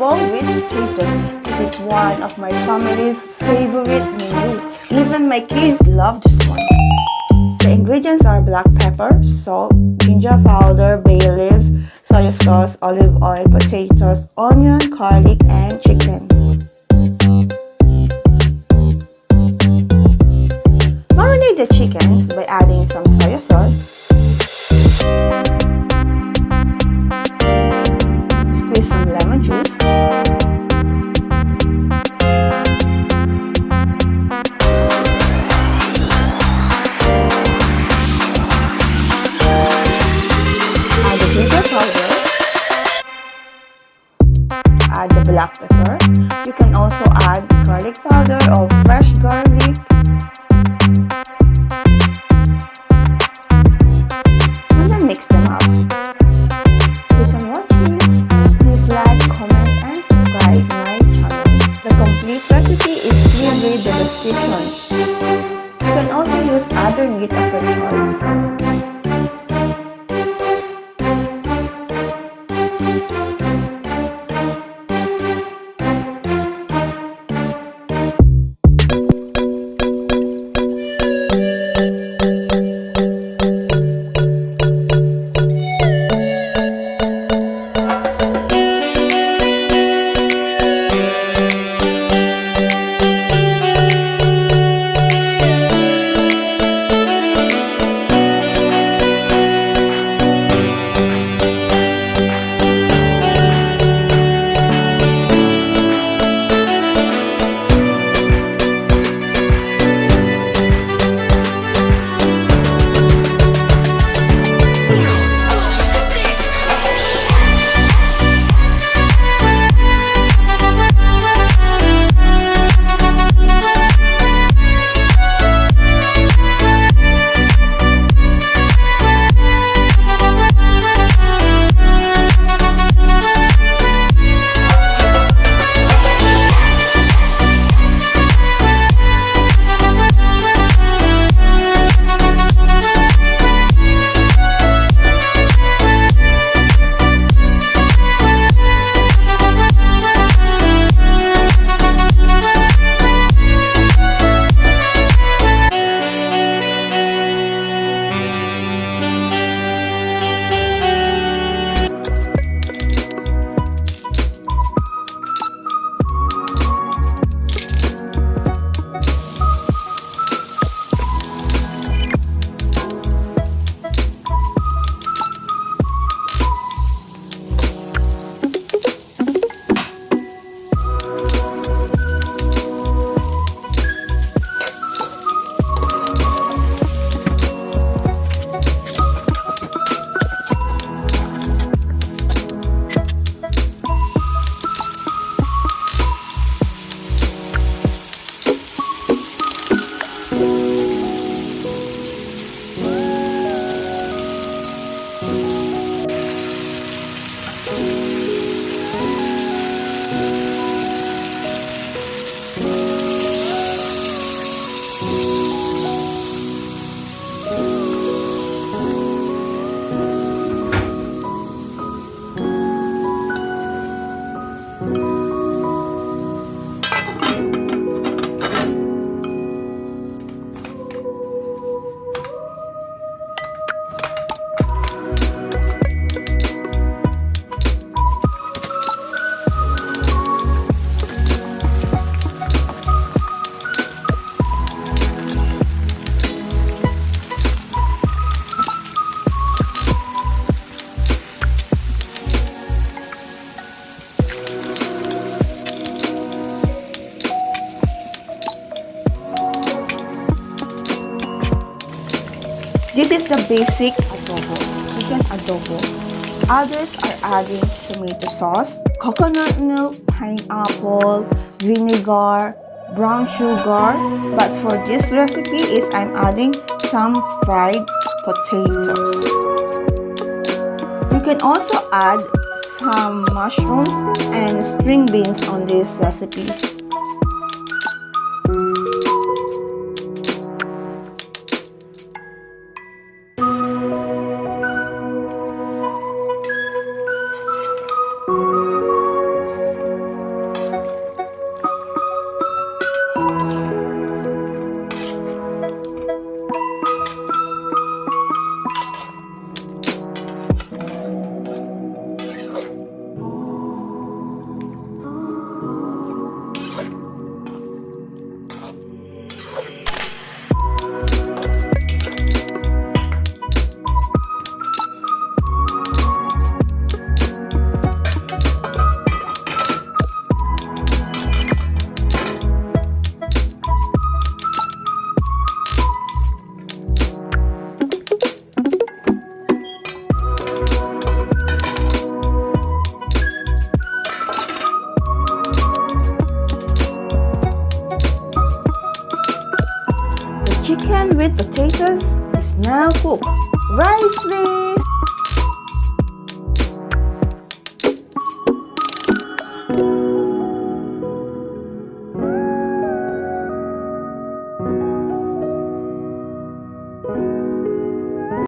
adobo with potatoes. This is one of my family's favorite menu. Even my kids love this one. The ingredients are black pepper, salt, ginger powder, bay leaves, soy sauce, olive oil, potatoes, onion, garlic, and chicken. Marinate the chickens by adding some soy sauce, squeeze some lemon juice, add the ginger powder, add the black pepper. You can also add garlic powder or fresh garlic. And then mix them up. Keep on watching. Please like, comment, and subscribe to my channel. The complete recipe is here with the description. You can also use other meat of your choice. This is the basic adobo, chicken adobo. Others are adding tomato sauce, coconut milk, pineapple, vinegar, brown sugar. But for this recipe I'm adding some fried potatoes. You can also add some mushrooms and string beans on this recipe. sweet potatoes is now cooked. Rice please!